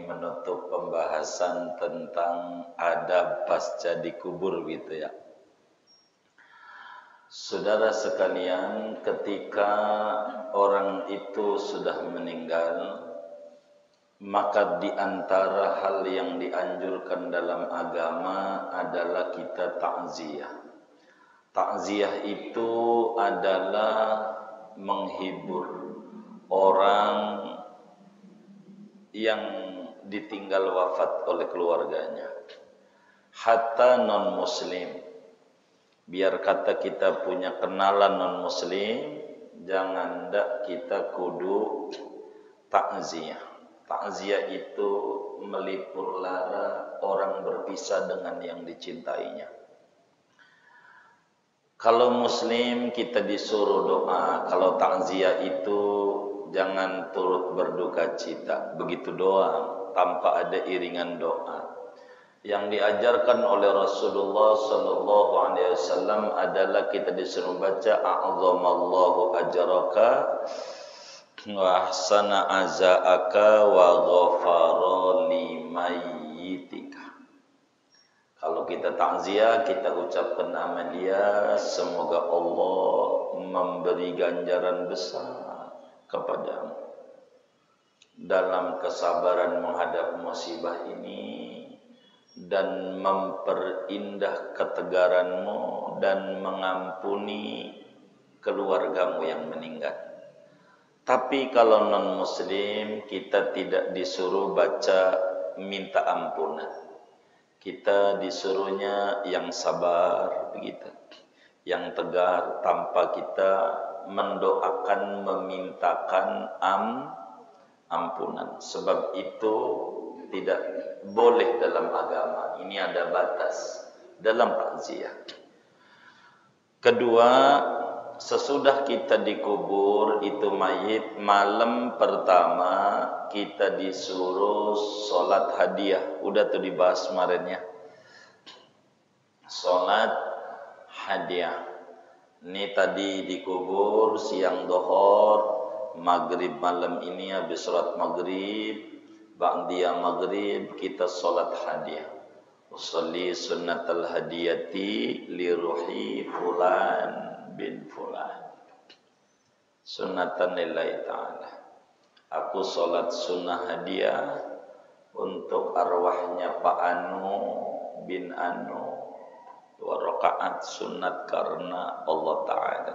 menutup pembahasan tentang adab pasca dikubur gitu ya. Saudara sekalian, ketika orang itu sudah meninggal, maka di antara hal yang dianjurkan dalam agama adalah kita takziah. Takziah itu adalah menghibur orang yang ditinggal wafat oleh keluarganya, hatta non muslim. Biar kata kita punya kenalan non muslim, jangan ndak kita kudu takziah. Takziah itu melipur lara orang berpisah dengan yang dicintainya. Kalau muslim kita disuruh doa, kalau takziah itu jangan turut berduka cita, begitu doang, tanpa ada iringan doa. Yang diajarkan oleh Rasulullah sallallahu alaihi wasallam adalah kita disuruh baca a'zamallahu ajraka wa ahsana azaaka wa ghafara limayyitika. Kalau kita takziah, kita ucapkan nama dia, semoga Allah memberi ganjaran besar kepadamu dalam kesabaran menghadap musibah ini dan memperindah ketegaranmu dan mengampuni keluargamu yang meninggal. Tapi kalau non muslim, kita tidak disuruh baca minta ampunan. Kita disuruhnya yang sabar begitu, yang tegar, tanpa kita mendoakan, memintakan ampunan. Sebab itu tidak boleh dalam agama. Ini ada batas dalam takziah. Kedua, sesudah kita dikubur itu mayit, malam pertama kita disuruh sholat hadiah. Udah tuh dibahas kemarin ya. Sholat hadiah. Ini tadi dikubur siang dohor, maghrib malam ini habis sholat maghrib, ba'diyah maghrib kita sholat hadiah. Usolli sunnatal hadiyati li ruhi fulan bin fulan. Sunnatan lillahi ta'ala. Aku sholat sunnah hadiah untuk arwahnya Pak Anu bin Anu. 2 rakaat sunat karena Allah Ta'ala.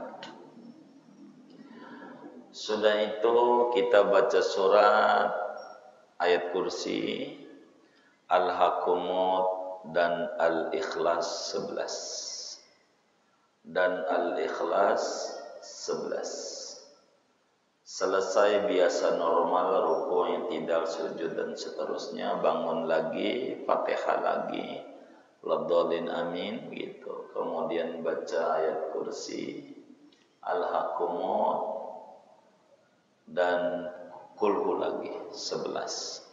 Sudah itu kita baca surat ayat kursi, Al-Hakumut dan Al-Ikhlas 11 dan Al-Ikhlas 11. Selesai biasa normal, ruku yang tidak, sujud dan seterusnya, bangun lagi, Fatihah lagi, Ladhalin amin gitu. Kemudian baca ayat kursi, Al-Hakumut dan Kulhu lagi 11.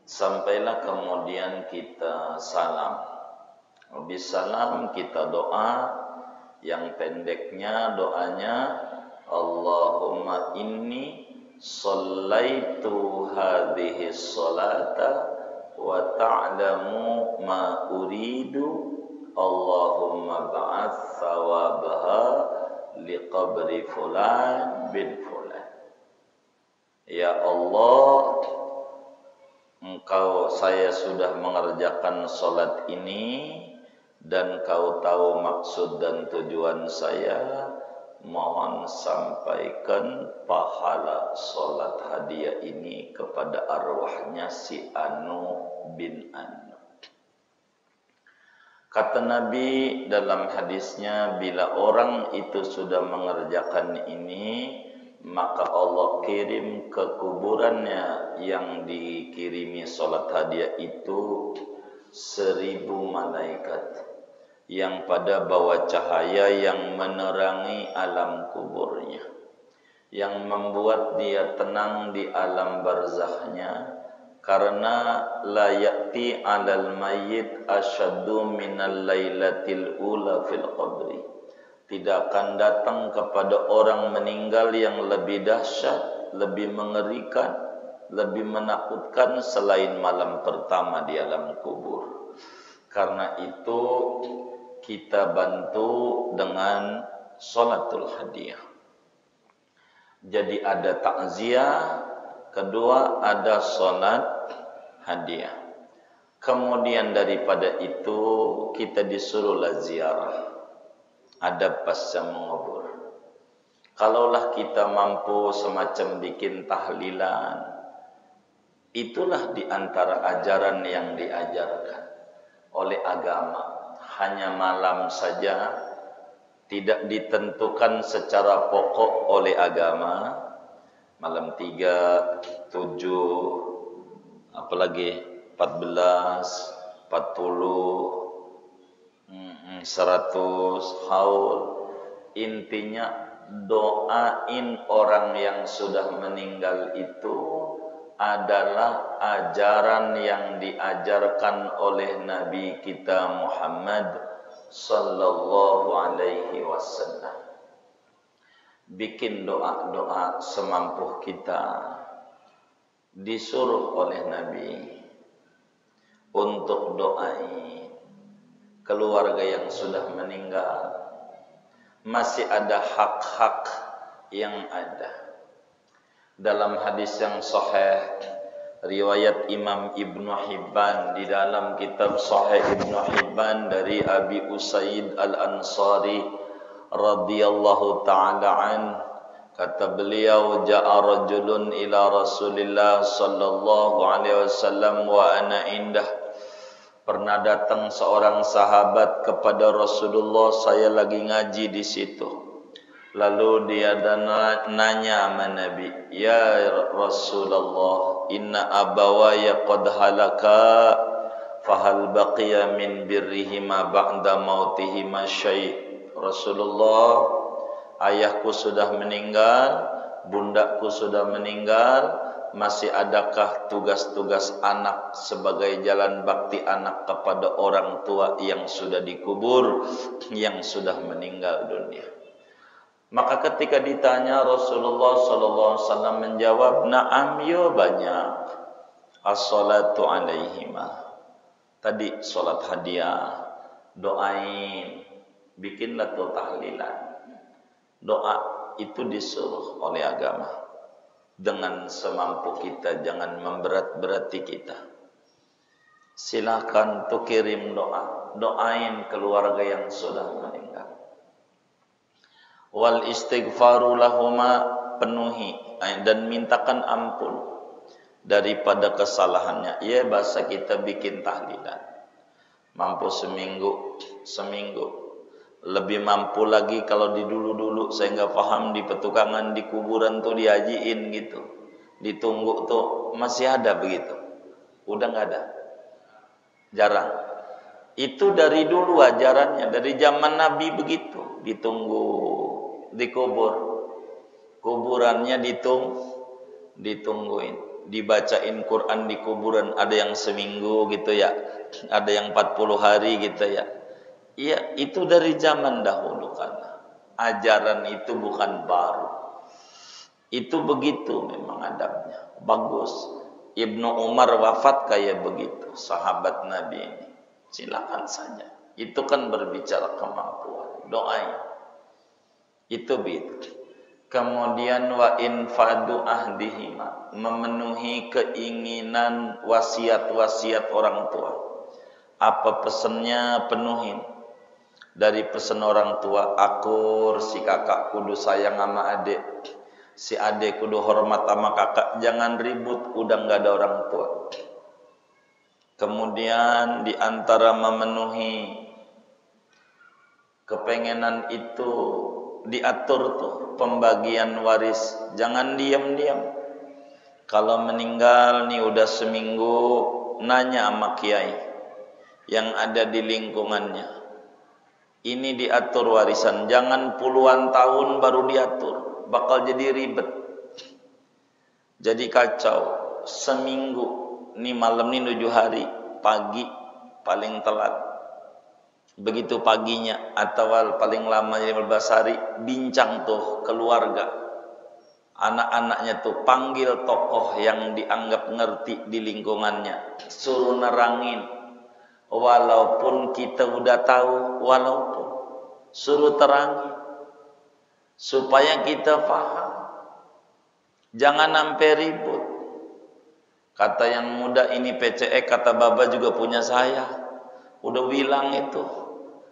Sampailah kemudian kita salam. Habis salam kita doa. Yang pendeknya doanya Allahumma inni shallaitu hadhihi sholata wa ta'lamu ma uridu Allahumma ba'ath thawabaha liqabri fulan bin fulan. Ya Allah, Engkau, saya sudah mengerjakan sholat ini dan Kau tahu maksud dan tujuan saya. Mohon sampaikan pahala sholat hadiah ini kepada arwahnya si Anu bin Anu. Kata Nabi dalam hadisnya, bila orang itu sudah mengerjakan ini, maka Allah kirim ke kuburannya yang dikirimi sholat hadiah itu 1000 malaikat yang pada bawa cahaya yang menerangi alam kuburnya, yang membuat dia tenang di alam barzakhnya, karena la ya'ti 'alal mayyit asyaddu minal lailatil ula fil qabri. Tidak akan datang kepada orang meninggal yang lebih dahsyat, lebih mengerikan lebih menakutkan selain malam pertama di alam kubur. Karena itu kita bantu dengan sholatul hadiah. Jadi ada takziah, kedua ada sholat hadiah. Kemudian daripada itu kita disuruhlah ziarah, adab pasca mengubur. Kalaulah kita mampu semacam bikin tahlilan, itulah di antara ajaran yang diajarkan oleh agama. Hanya malam saja, tidak ditentukan secara pokok oleh agama. Malam 3, 7, apalagi 14, 40, 100 haul. Intinya doain orang yang sudah meninggal itu adalah ajaran yang diajarkan oleh Nabi kita Muhammad sallallahu alaihi wasallam. Bikin doa-doa semampu kita, disuruh oleh Nabi untuk doai keluarga yang sudah meninggal. Masih ada hak-hak yang ada. Dalam hadis yang sahih riwayat Imam Ibnu Hibban, di dalam kitab Sahih Ibnu Hibban dari Abi Usaid Al-Ansari radhiyallahu taala an, kata beliau, ja'a rajulun ila Rasulillah sallallahu alaihi wasallam wa ana indah. Pernah datang seorang sahabat kepada Rasulullah, saya lagi ngaji di situ. Lalu dia nanya sama Nabi, ya Rasulullah, inna abawaya qad halaka, fahal baqiya min birrihima ba'da mautihima syai'. Rasulullah, ayahku sudah meninggal, bundaku sudah meninggal, masih adakah tugas-tugas anak sebagai jalan bakti anak kepada orang tua yang sudah dikubur, yang sudah meninggal dunia? Maka ketika ditanya, Rasulullah sallallahu alaihi wasallam menjawab, na'am, ya banyak. As-salatu alaihima. Tadi salat hadiah, doain, bikinlah tuh tahlilan. Doa itu disuruh oleh agama. Dengan semampu kita, jangan memberat-berati kita. Silakan tuh kirim doa, doain keluarga yang sudah meninggal. Wal istighfaru lahuma, penuhi dan mintakan ampun daripada kesalahannya. Ya, bahasa kita bikin tahlilan. Mampu seminggu. Lebih mampu lagi kalau di dulu-dulu saya nggak paham, di petukangan di kuburan tuh dihajiin gitu, ditunggu tuh, masih ada begitu? Udah nggak ada, jarang. Itu dari dulu ajarannya, dari zaman Nabi begitu, ditunggu, dikubur, kuburannya ditungguin, dibacain Quran di kuburan. Ada yang seminggu gitu ya, ada yang 40 hari gitu ya. Iya, itu dari zaman dahulu, karena ajaran itu bukan baru. Itu begitu memang adabnya. Bagus. Ibnu Umar wafat kayak begitu, sahabat Nabi ini. Silakan saja. Itu kan berbicara kemampuan. Doain. Itu begitu. Kemudian wa infadu ahdihima, memenuhi keinginan wasiat-wasiat orang tua. Apa pesannya, penuhin. Dari pesan orang tua, akur, si kakak kudu sayang sama adik, si adik kudu hormat sama kakak, jangan ribut, udah nggak ada orang tua. Kemudian di antara memenuhi kepengenan itu, diatur tuh pembagian waris, jangan diam-diam. Kalau meninggal nih udah seminggu, nanya sama kiai yang ada di lingkungannya. Ini diatur warisan, jangan puluhan tahun baru diatur, bakal jadi ribet, jadi kacau. Seminggu, nih malam nih 7 hari, pagi paling telat, begitu paginya atau paling lama 15 hari, bincang tuh keluarga, Anak-anaknya tuh panggil tokoh yang dianggap ngerti di lingkungannya, suruh nerangin. Walaupun kita udah tahu, walaupun suruh terangin supaya kita paham. Jangan sampai ribut. Kata yang muda, ini PCE, kata baba juga punya saya. Udah bilang itu.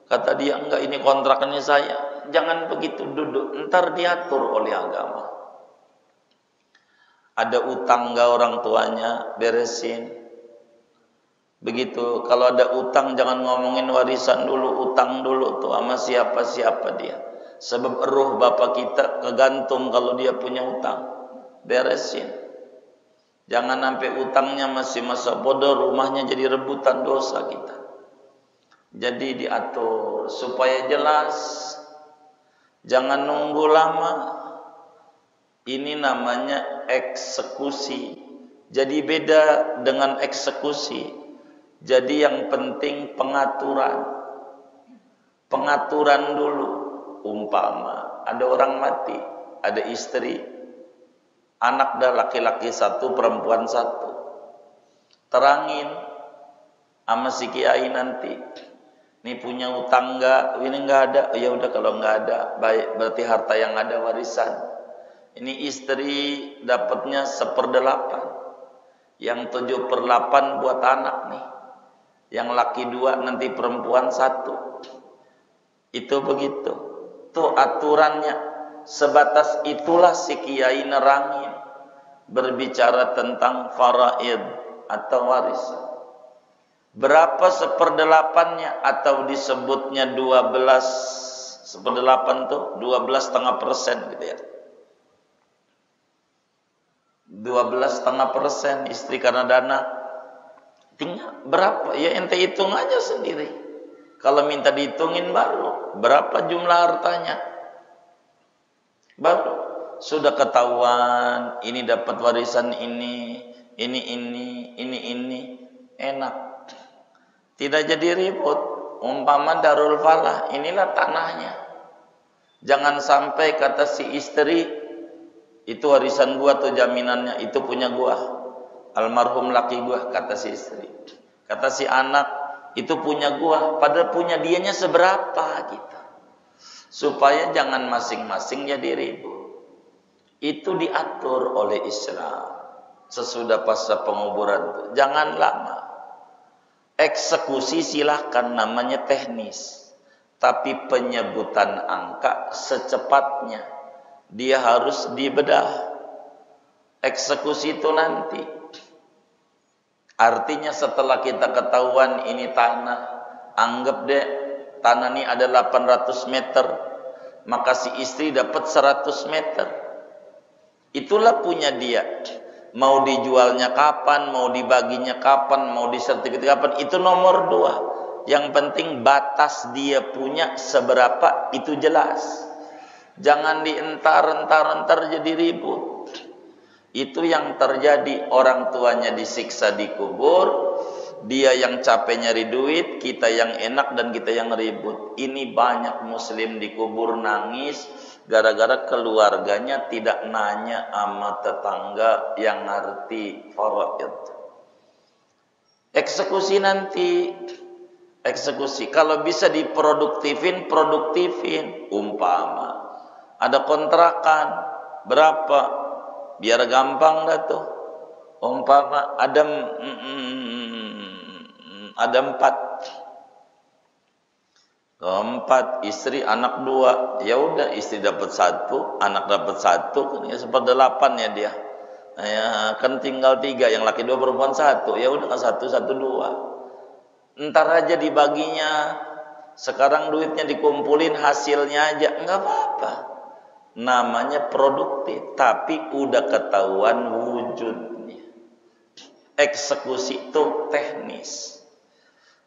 Kata dia, enggak, ini kontraknya saya. Jangan begitu, duduk, ntar diatur oleh agama. Ada utang enggak orang tuanya, beresin. Begitu, kalau ada utang jangan ngomongin warisan dulu, utang dulu tuh sama siapa-siapa dia. Sebab ruh bapak kita kegantung kalau dia punya utang. Beresin. Jangan sampai utangnya masih masa bodoh, rumahnya jadi rebutan, dosa kita. Jadi diatur supaya jelas. Jangan nunggu lama. Ini namanya eksekusi. Jadi beda dengan eksekusi. Jadi yang penting pengaturan. Pengaturan dulu. Umpama ada orang mati, ada istri, anak dah laki-laki satu, perempuan satu. Terangin sama si kiai nanti. Ini punya utang enggak? Ini enggak ada. Ya udah, kalau enggak ada, baik, berarti harta yang ada warisan. Ini istri dapatnya 1/8. Yang 7/8 buat anak nih. Yang laki 2, nanti perempuan 1. Itu begitu. Tuh aturannya. Sebatas itulah si kiai nerangin, berbicara tentang faraid atau warisan. Berapa 1/8-nya, atau disebutnya 12 1/8 tuh 12,5% gitu ya. 12,5% istri karena dana. Tinggal berapa? Ya ente hitung aja sendiri. Kalau minta dihitungin baru berapa jumlah hartanya. Baru sudah ketahuan ini dapat warisan ini enak. Tidak jadi ribut. Umpama Darul Falah, inilah tanahnya. Jangan sampai kata si istri, itu warisan gua tuh jaminannya, itu punya gua. Almarhum laki gua, kata si istri. Kata si anak, itu punya gua, padahal punya dianya seberapa gitu. Supaya jangan masing-masing jadi ribut. Itu diatur oleh Islam. Sesudah pasca penguburan, jangan lama. Eksekusi silahkan, namanya teknis. Tapi penyebutan angka secepatnya. Dia harus dibedah. Eksekusi itu nanti. Artinya setelah kita ketahuan ini tanah, anggap deh tanah ini ada 800 meter, maka si istri dapat 100 meter. Itulah punya dia. Mau dijualnya kapan, mau dibaginya kapan, mau disertifikat kapan, itu nomor 2. Yang penting batas dia punya seberapa, itu jelas. Jangan dientar-entar jadi ribut. Itu yang terjadi, orang tuanya disiksa di kubur, dia yang capek nyari duit, kita yang enak dan kita yang ribut. Ini banyak muslim di kubur nangis gara-gara keluarganya tidak nanya sama tetangga yang ngerti faraid. Eksekusi nanti, eksekusi kalau bisa diproduktifin, produktifin. Umpama ada kontrakan berapa, biar gampang dah tuh. Umpama ada 4, istri anak 2, ya udah istri dapat 1, anak dapat 1, kan ya 1/8 ya dia. Ya, kan tinggal 3, yang laki 2, perempuan 1, ya udah kan 1, 1, 2. Entar aja dibaginya. Sekarang duitnya dikumpulin, hasilnya aja enggak apa-apa. Namanya produktif, tapi udah ketahuan wujudnya. Eksekusi itu teknis.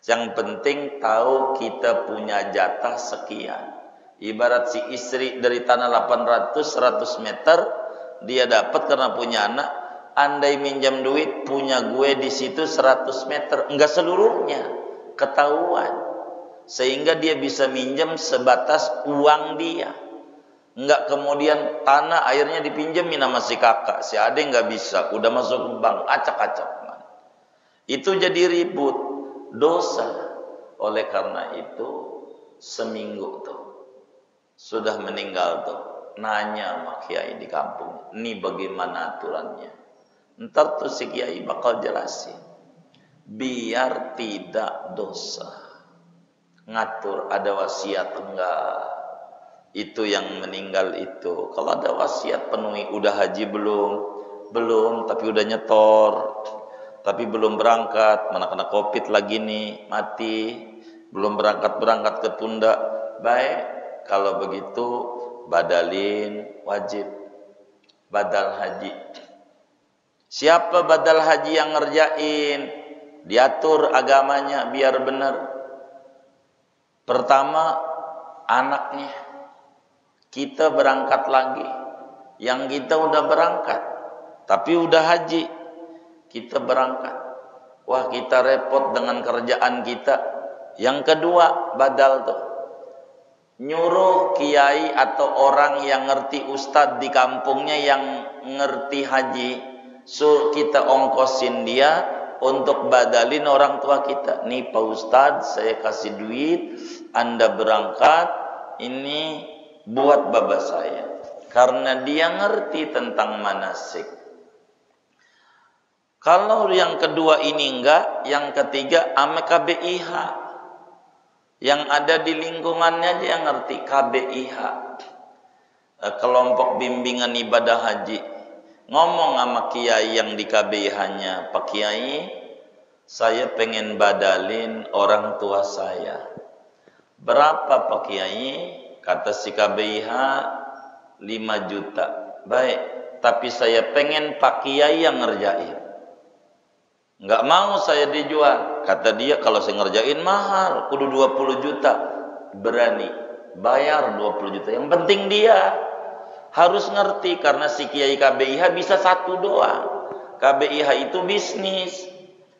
Yang penting tahu kita punya jatah sekian. Ibarat si istri dari tanah 800, 100 meter, dia dapat karena punya anak. Andai minjam duit, punya gue di situ 100 meter. Enggak seluruhnya, ketahuan. Sehingga dia bisa minjam sebatas uang dia. Enggak kemudian tanah airnya dipinjemin sama si kakak, si adik nggak bisa, udah masuk ke bank, acak-acak. Itu jadi ribut, dosa. Oleh karena itu seminggu tuh sudah meninggal tuh, nanya sama kiai di kampung, ini bagaimana aturannya? Ntar tuh si kiai bakal jelasin, biar tidak dosa. Ngatur ada wasiat enggak? Itu yang meninggal itu. Kalau ada wasiat penuhi. Udah haji belum? Belum, tapi udah nyetor. Tapi belum berangkat, mana kena covid lagi nih, mati. Belum berangkat ke tunda. Baik, kalau begitu badalin wajib. Badal haji. Siapa badal haji yang ngerjain? Diatur agamanya biar benar. Pertama, anaknya. Kita berangkat lagi. Yang kita udah berangkat, tapi udah haji, kita berangkat. Wah, kita repot dengan kerjaan kita. Yang kedua, badal tuh. Nyuruh kiai atau orang yang ngerti ustadz di kampungnya yang ngerti haji, kita ongkosin dia untuk badalin orang tua kita. Nih Pak Ustadz, saya kasih duit, Anda berangkat, ini buat baba saya. Karena dia ngerti tentang manasik. Kalau yang kedua ini enggak, yang ketiga ame KBIH. Yang ada di lingkungannya aja yang ngerti KBIH. Kelompok bimbingan ibadah haji. Ngomong sama kiai yang di KBIH-nya, Pak Kiai, saya pengen badalin orang tua saya. Berapa Pak Kiai? Kata si KBIH 5 juta. Baik, tapi saya pengen Pak Kiai yang ngerjain. Enggak mau saya dijual. Kata dia, kalau saya ngerjain mahal, kudu 20 juta. Berani bayar 20 juta. Yang penting dia harus ngerti, karena si kiai KBIH bisa satu doang. KBIH itu bisnis.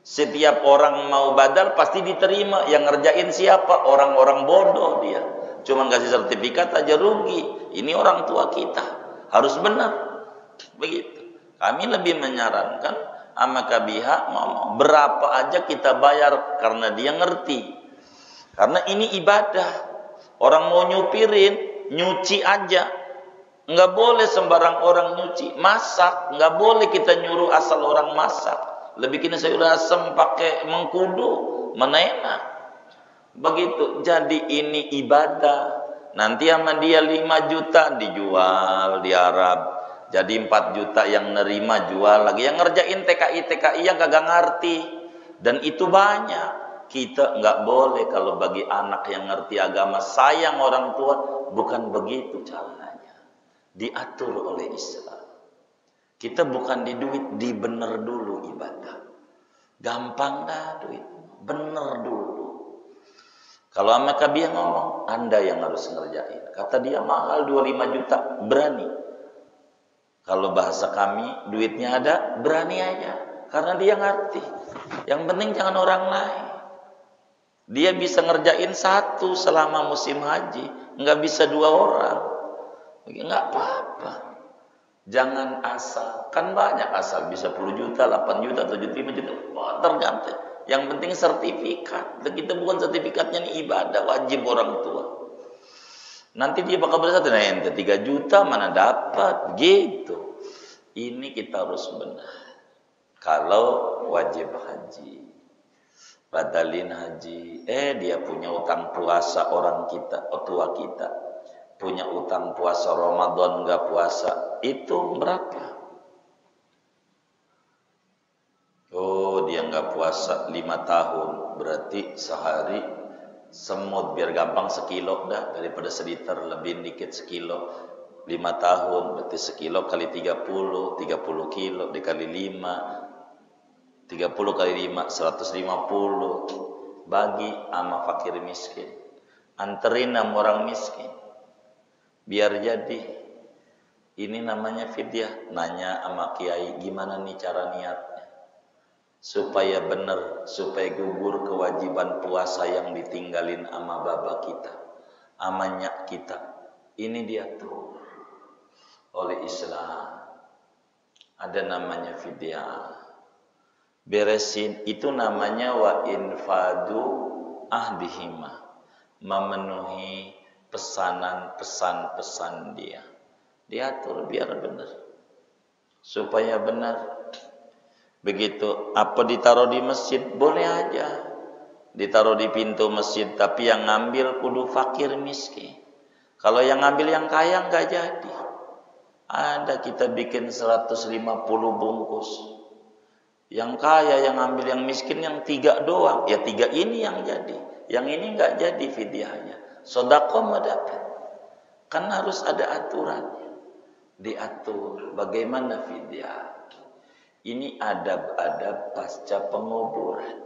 Setiap orang mau badal pasti diterima. Yang ngerjain siapa? Orang-orang bodoh dia. Cuman kasih sertifikat aja rugi. Ini orang tua kita. Harus benar. Begitu. Kami lebih menyarankan sama KBIH ngomong berapa aja kita bayar, karena dia ngerti. Karena ini ibadah. Orang mau nyupirin, nyuci aja. Nggak boleh sembarang orang nyuci. Masak, nggak boleh kita nyuruh asal orang masak. Lebih kini sayur asem pakai mengkudu, mana enak. Begitu. Jadi ini ibadah. Nanti sama dia 5 juta dijual di Arab. Jadi 4 juta yang nerima jual lagi. Yang ngerjain TKI yang kagak ngerti. Dan itu banyak. Kita nggak boleh kalau bagi anak yang ngerti agama, sayang orang tua, bukan begitu caranya. Diatur oleh Islam. Kita bukan di duit, di bener dulu ibadah. Gampang dah duit, bener dulu. Kalau sama KBIH ngomong, Anda yang harus ngerjain. Kata dia mahal 25 juta, berani. Kalau bahasa kami, duitnya ada, berani aja. Karena dia ngerti. Yang penting jangan orang lain. Dia bisa ngerjain satu selama musim haji. Nggak bisa 2 orang. Nggak apa-apa. Jangan asal. Kan banyak asal. Bisa 10 juta, 8 juta, 75 juta. Oh, tergantung. Yang penting sertifikat. Kita bukan sertifikatnya nih ibadah. Wajib orang tua. Nanti dia bakal bersatu. Nah, ente 3 juta mana dapat. Gitu. Ini kita harus benar. Kalau wajib haji. Badalin haji. Dia punya utang puasa orang kita. Tua kita. Punya utang puasa Ramadan gak puasa. Itu berapa? Oh, dia gak puasa 5 tahun. Berarti sehari semut, biar gampang sekilo dah, daripada seliter, lebih dikit sekilo. 5 tahun berarti sekilo kali 30 kilo dikali 5, 30 kali 5 150. Bagi sama fakir miskin, anterin sama orang miskin, biar jadi. Ini namanya fidyah. Nanya sama kiai, gimana nih cara niatnya supaya benar, supaya gugur kewajiban puasa yang ditinggalin sama baba kita, sama nyak kita. Ini dia tuh. oleh Islam. Ada namanya fidyah. Beresin itu namanya wa infadu ahdihima, memenuhi pesan-pesan dia. Diatur biar benar, supaya benar. Begitu apa ditaruh di masjid boleh aja, ditaruh di pintu masjid, tapi yang ngambil kudu fakir miskin. Kalau yang ngambil yang kaya nggak jadi. Ada kita bikin 150 bungkus. Yang kaya yang ambil, yang miskin yang 3 doang. Ya 3 ini yang jadi. Yang ini nggak jadi fidyahnya. Sedekah mah dapat. Kan harus ada aturannya. Diatur bagaimana fidyah. Ini adab-adab pasca penguburan.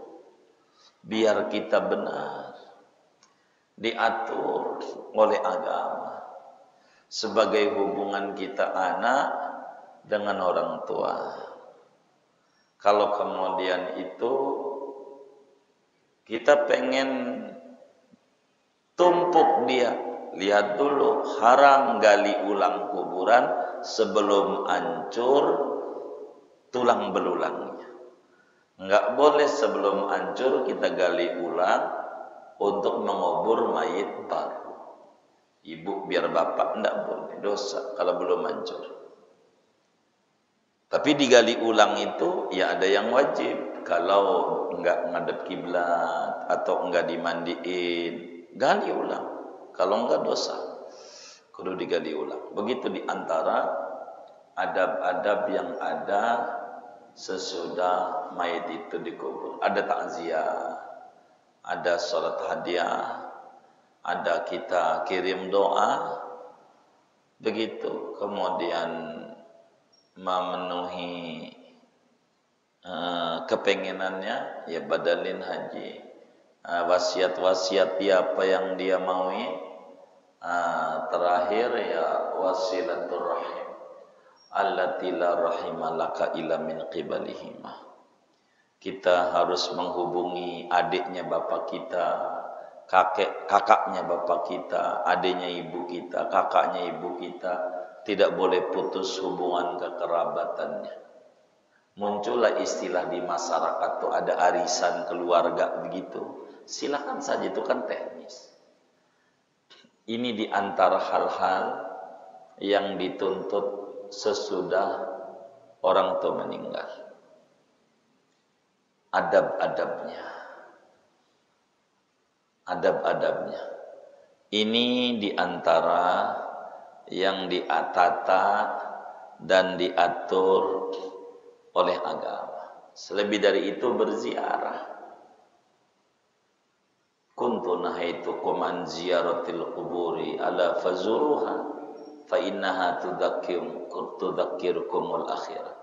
Biar kita benar. Diatur oleh agama. Sebagai hubungan kita anak dengan orang tua. Kalau kemudian itu kita pengen tumpuk dia, lihat dulu haram gali ulang kuburan sebelum hancur tulang belulangnya. Enggak boleh sebelum hancur kita gali ulang untuk mengubur mayit baru. Ibu biar bapak, enggak boleh, dosa kalau belum hancur. Tapi digali ulang itu ya ada yang wajib. Kalau enggak ngadep kiblat atau enggak dimandiin, gali ulang. Kalau enggak dosa, kudu digali ulang. Begitu diantara adab-adab yang ada sesudah mayit itu dikubur. Ada takziah, ada salat hadiah, ada kita kirim doa, begitu. Kemudian memenuhi kepengenannya, ya badalin haji, wasiat-wasiat dia apa yang dia maui, terakhir ya wasilatul rahim allati la rahimalaka illa min qibalihima. Kita harus menghubungi adiknya bapak kita, kakaknya bapak kita, adiknya ibu kita, kakaknya ibu kita, tidak boleh putus hubungan kekerabatannya. Muncullah istilah di masyarakat tuh ada arisan keluarga begitu. Silakan saja, itu kan teknis. Ini di antara hal-hal yang dituntut sesudah orang tua meninggal. Adab-adabnya. Adab-adabnya. Ini diantara yang ditata dan diatur oleh agama. Selebih dari itu berziarah. Kuntu nahaitukum an ziyaratil quburi ala fazuruha fa innaha tudzakkirukumul akhirah.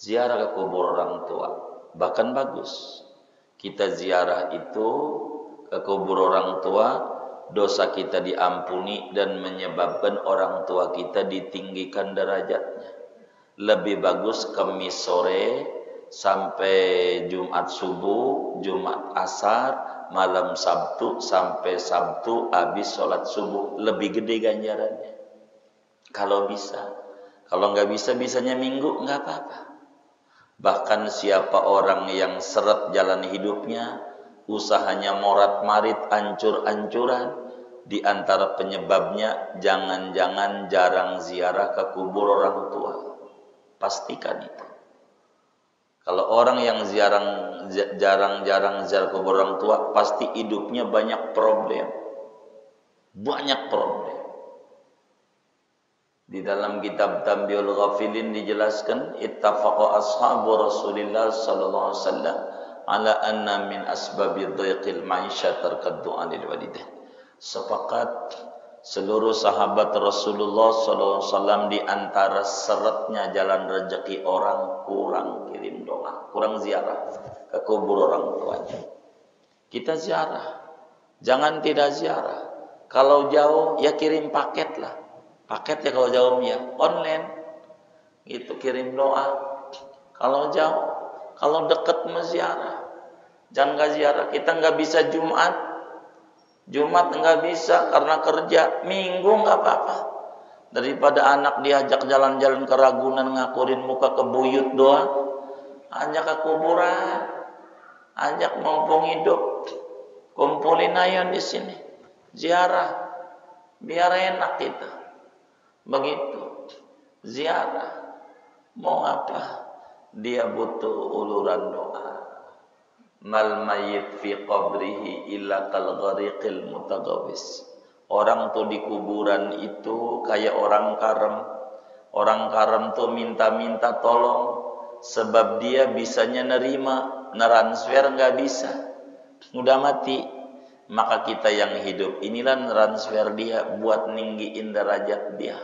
Ziarah ke kubur orang tua bahkan bagus. Kita ziarah itu ke kubur orang tua, dosa kita diampuni dan menyebabkan orang tua kita ditinggikan derajatnya. Lebih bagus Kamis sore sampai Jumat subuh, Jumat asar, malam Sabtu sampai Sabtu habis sholat subuh, lebih gede ganjarannya. Kalau bisa. Kalau nggak bisa, bisanya Minggu nggak apa-apa. Bahkan siapa orang yang seret jalan hidupnya, usahanya morat-marit, ancur-ancuran, di antara penyebabnya jangan-jangan jarang ziarah ke kubur orang tua. Pastikan itu. Kalau orang yang jarang-jarang ziarah kubur orang tua, pasti hidupnya banyak problem. Banyak problem. Di dalam kitab Tanbihul Ghafilin dijelaskan, ittafaqa ashabu Rasulillah sallallahu alaihi wasallam ala anna min asbabi dhiqil ma'isyah tarkaddu 'anil walidain. Sepakat seluruh sahabat Rasulullah sallallahu alaihi wasallam di antara seretnya jalan rezeki orang kurang kirim doa, kurang ziarah ke kubur orang tuanya. Kita ziarah. Jangan tidak ziarah. Kalau jauh ya kirim paket lah. Paket ya kalau jauh ya online. Itu kirim doa. Kalau jauh, kalau dekat ziarah. Jangan nggak ziarah. Kita nggak bisa Jumat nggak bisa karena kerja. Minggu nggak apa-apa. Daripada anak diajak jalan-jalan ke Ragunan ngakurin muka ke buyut doang, ajak ke kuburan, ajak mumpung hidup, kumpulin ayo di sini, ziarah, biar enak kita. Begitu, ziarah, mau apa? Dia butuh uluran doa. Mal mayyit fi qabrihi illa kal ghariqil mutagawis. Orang tuh di kuburan itu kayak orang karem. Orang karem tuh minta-minta tolong sebab dia bisanya nerima, neransfer nggak bisa. Udah mati. Maka kita yang hidup inilah neransfer dia buat ninggiin derajat dia.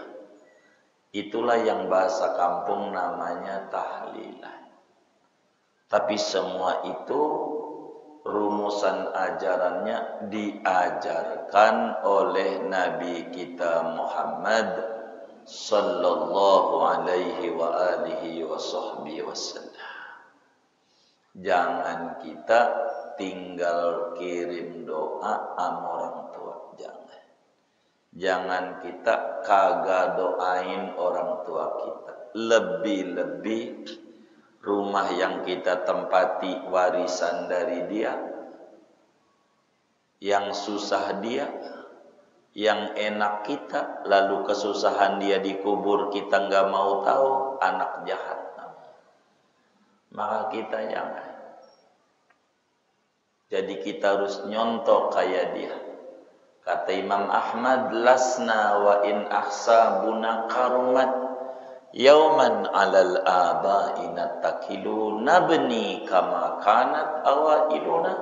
Itulah yang bahasa kampung namanya tahlilan. Tapi semua itu rumusan ajarannya diajarkan oleh Nabi kita Muhammad sallallahu alaihi wa alihi wa sahbihi wasallam. Jangan kita tinggal kirim doa sama orang tua, jangan. Jangan kita kagak doain orang tua kita. Lebih-lebih rumah yang kita tempati warisan dari dia, yang susah dia, yang enak kita, lalu kesusahan dia dikubur kita nggak mau tahu, anak jahat. Maka kita jangan. Jadi kita harus nyontok kayak dia. Kata Imam Ahmad, lasna wa in ahsabuna karumat yauman alal aba'ina takilu nabni kama kanat awailuna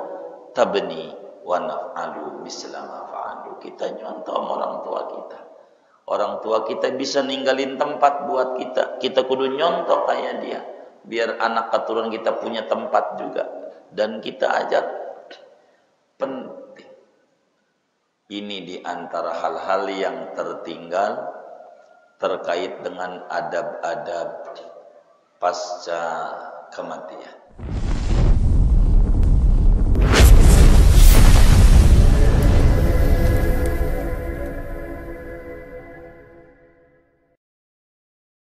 tabni wa naf'alu misla ma fa'alu. Kita nyontoh orang tua kita. Orang tua kita bisa ninggalin tempat buat kita. Kita kudu nyontoh kayak dia. Biar anak keturunan kita punya tempat juga. Dan kita ajak. Penting. Ini di antara hal-hal yang tertinggal terkait dengan adab-adab pasca kematian.